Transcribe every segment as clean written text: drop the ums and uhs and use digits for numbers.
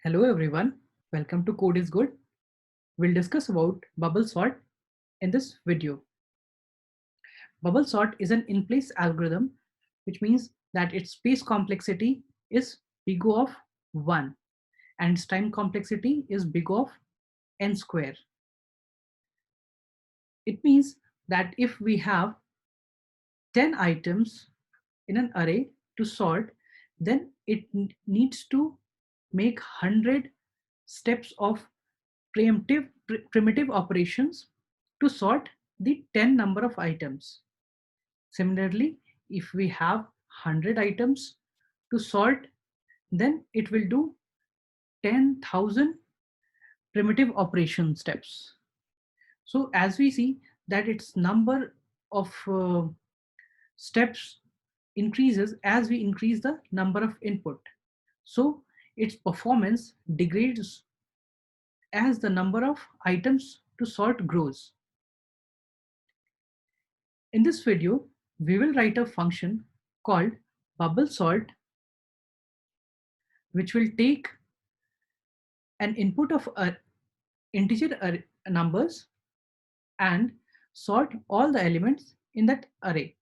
Hello everyone, welcome to Code is Good. We'll discuss about bubble sort in this video. Bubble sort is an in-place algorithm, which means that its space complexity is big O of 1 and its time complexity is big O of n square. It means that if we have 10 items in an array to sort, then it needs to make 100 steps of primitive operations to sort the 10 number of items. Similarly, if we have 100 items to sort, then it will do 10,000 primitive operation steps. So as we see that its number of steps increases as we increase the number of input. So its performance degrades as the number of items to sort grows. In this video, we will write a function called bubble sort, which will take an input of integer numbers and sort all the elements in that array.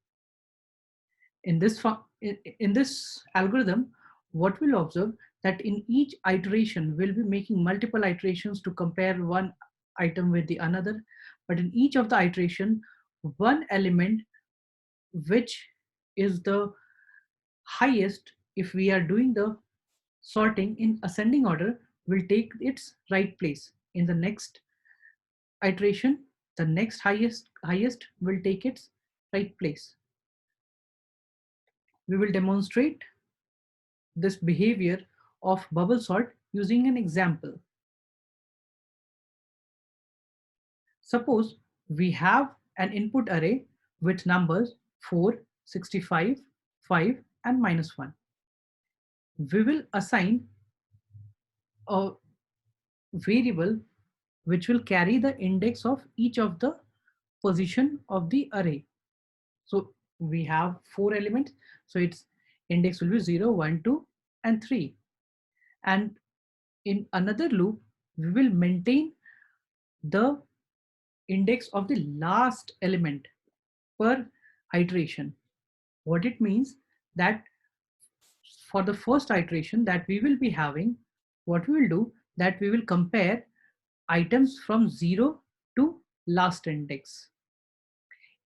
In this algorithm, what we'll observe that in each iteration, we'll be making multiple iterations to compare one item with the another. But in each of the iteration, one element which is the highest, if we are doing the sorting in ascending order, will take its right place. In the next iteration, the next highest will take its right place. We will demonstrate this behavior of bubble sort using an example. Suppose we have an input array with numbers 4, 65, 5 and -1. We will assign a variable which will carry the index of each of the position of the array. So we have 4 elements, so its index will be 0, 1, 2 and 3. And in another loop, we will maintain the index of the last element per iteration. What it means that for the first iteration that we will be having, what we will do that we will compare items from 0 to last index.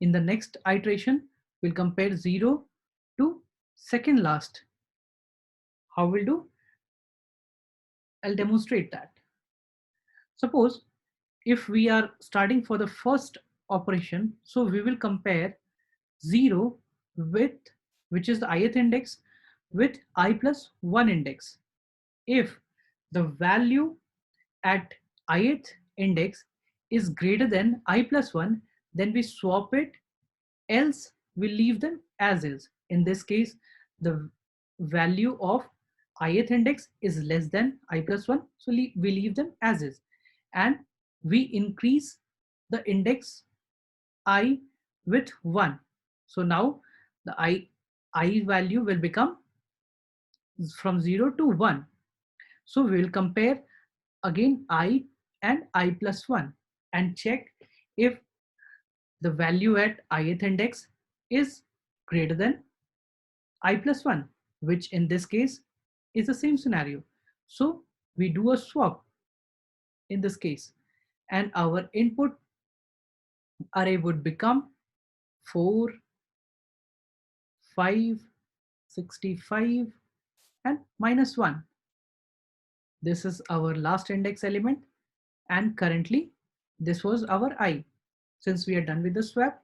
In the next iteration, we'll compare 0 to second last. How we'll do? I'll demonstrate that. Suppose if we are starting for the first operation, so we will compare 0 with, which is the ith index, with I plus 1 index. If the value at ith index is greater than I plus 1, then we swap it, else we leave them as is. In this case, the value of ith index is less than I plus 1, so we leave them as is. And we increase the index I with 1. So now the I value will become from 0 to 1. So we will compare again I and I plus 1 and check if the value at ith index is greater than I plus 1, which in this case is the same scenario. So we do a swap in this case, and our input array would become 4, 5, 65 and -1. This is our last index element, and currently this was our I. Since we are done with the swap,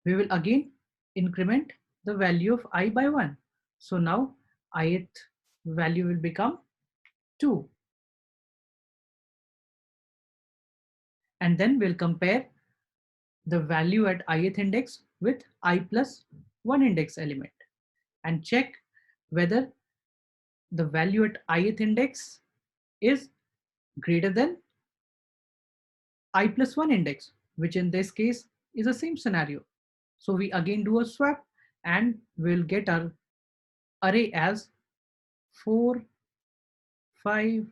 we will again increment the value of I by 1. So now ith value will become 2. And then we'll compare the value at ith index with I plus 1 index element and check whether the value at ith index is greater than I plus 1 index, which in this case is the same scenario. So we again do a swap and we'll get our array as 4, 5,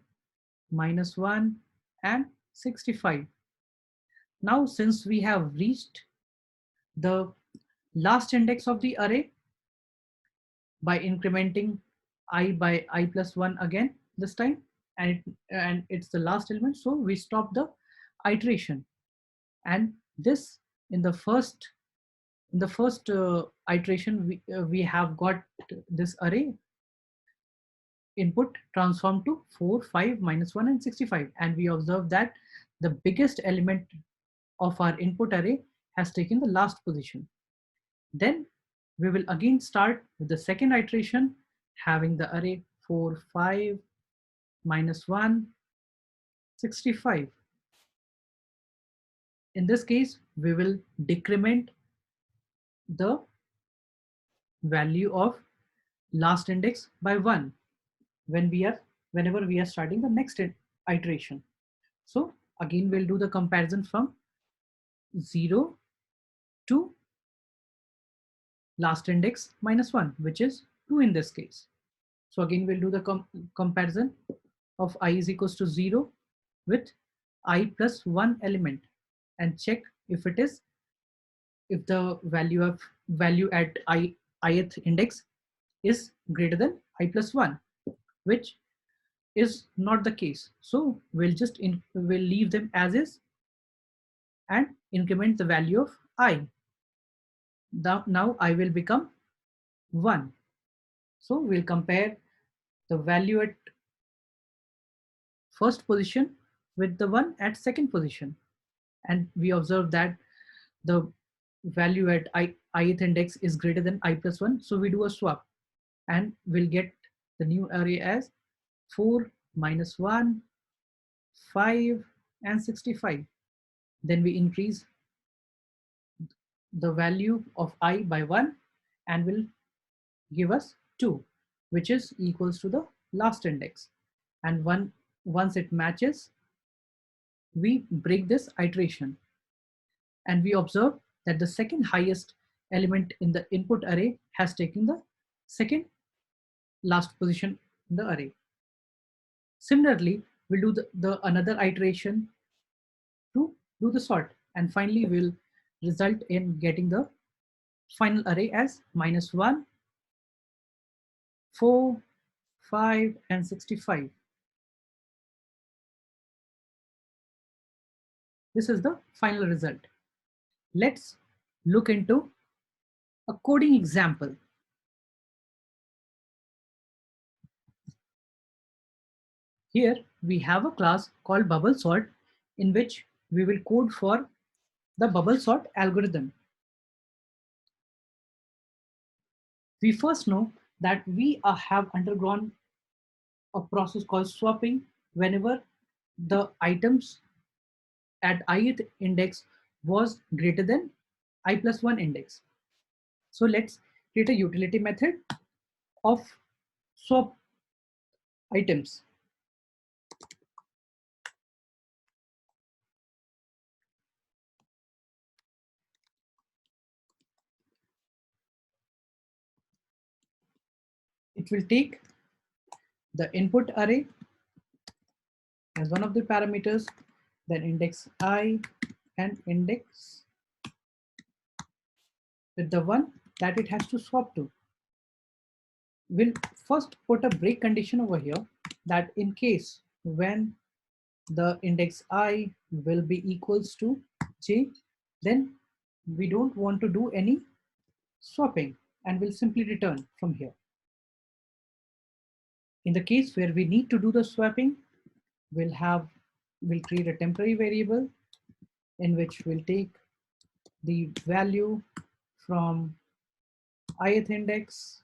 -1 and 65. Now since we have reached the last index of the array by incrementing I by I plus 1 again this time, and it's the last element, so we stop the iteration. And this in the first iteration we have got this array input transformed to 4, 5, -1 and 65, and we observe that the biggest element of our input array has taken the last position. Then we will again start with the second iteration, having the array 4, 5, -1, 65. In this case, we will decrement the value of last index by 1 whenever we are starting the next iteration. So again, we'll do the comparison from 0 to last index -1, which is 2 in this case. So again, we'll do the comparison of I is equals to 0 with I plus 1 element and check if the value at ith index is greater than I plus 1, which is not the case. So we'll leave them as is and increment the value of I. Now I will become 1. So we'll compare the value at first position with the one at second position. And we observe that the value at ith index is greater than I plus 1. So we do a swap and we'll get the new array as 4, -1, 5, and 65. Then we increase the value of I by 1 and will give us 2, which is equals to the last index. And once it matches, we break this iteration and we observe that the second highest element in the input array has taken the second last position in the array. Similarly, we'll do the another iteration to do the sort, and finally we'll result in getting the final array as -1, 4, 5, and 65. This is the final result. Let's look into a coding example. Here we have a class called bubble sort in which we will code for the bubble sort algorithm. We first know that we have undergone a process called swapping whenever the items at ith index was greater than I plus 1 index. So let's create a utility method of swap items. It will take the input array as one of the parameters, then index I and index with the one that it has to swap to. We'll first put a break condition over here that in case when the index I will be equals to j, then we don't want to do any swapping and we'll simply return from here. In the case where we need to do the swapping, we'll create a temporary variable in which we'll take the value from ith index,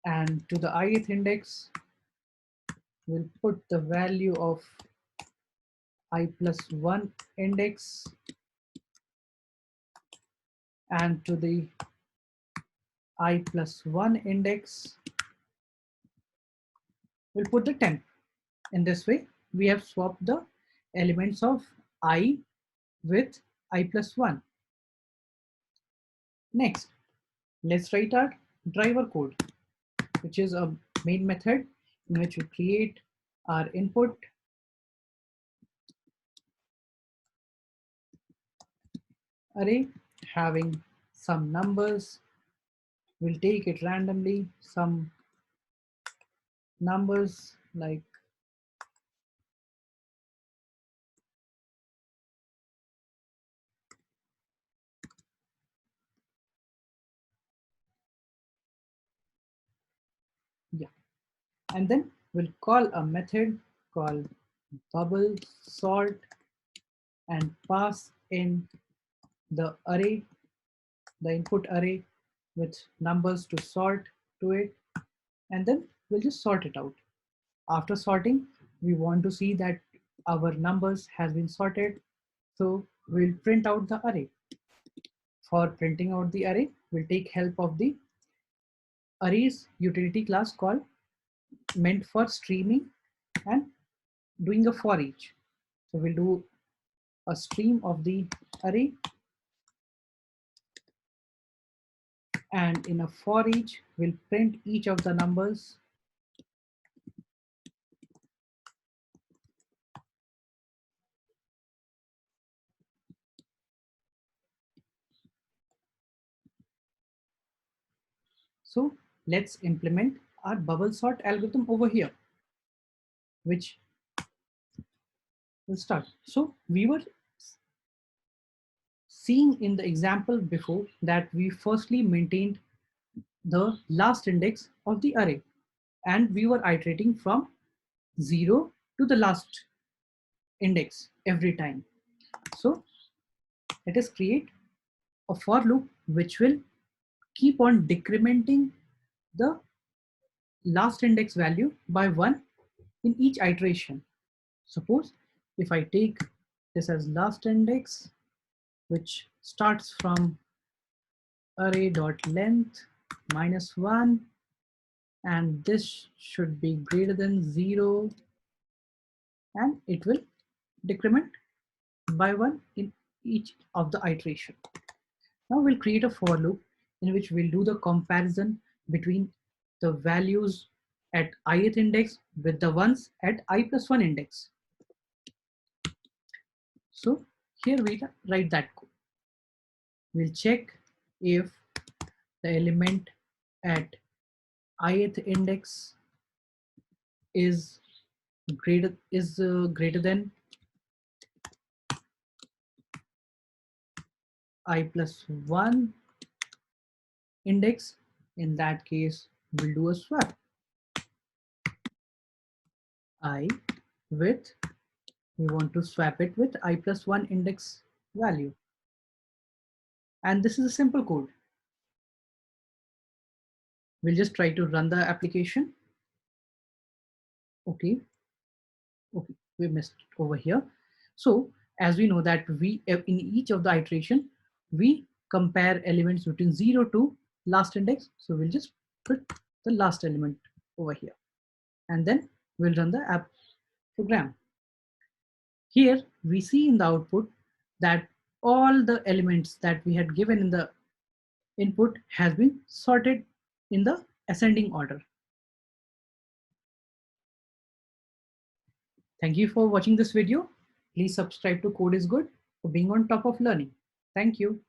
and to the ith index we'll put the value of I plus 1 index, and to the I plus 1 index we'll put the temp. In this way we have swapped the elements of I with I plus 1. Next, let's write our driver code, which is a main method in which we create our input array having some numbers. We'll take it randomly, some numbers like yeah, and then we'll call a method called bubble sort and pass in the array, the input array with numbers to sort to it, and then we'll just sort it out. After sorting, we want to see that our numbers has been sorted, so we'll print out the array. For printing out the array, we'll take help of the arrays utility class called meant for streaming and doing a for each. So we'll do a stream of the array, and in a for each, we'll print each of the numbers. So let's implement our bubble sort algorithm over here, which will start. So we were seeing in the example before that we firstly maintained the last index of the array, and we were iterating from 0 to the last index every time. So let us create a for loop which will keep on decrementing the last index value by 1 in each iteration. Suppose if I take this as last index, which starts from array.length -1, and this should be greater than 0, and it will decrement by 1 in each of the iteration. Now we'll create a for loop in which we'll do the comparison between the values at ith index with the ones at i+1 index. So here we write that code. We'll check if the element at ith index is greater than i+1 index. In that case, we'll do a swap I with, we want to swap it with i+1 index value. And this is a simple code. We'll just try to run the application. Okay, we missed over here. So as we know that we in each of the iteration, we compare elements between 0 to last index. So we'll just put the last element over here, and then we'll run the app program. Here we see in the output that all the elements that we had given in the input has been sorted in the ascending order. Thank you for watching this video. Please subscribe to Code is Good for being on top of learning. Thank you.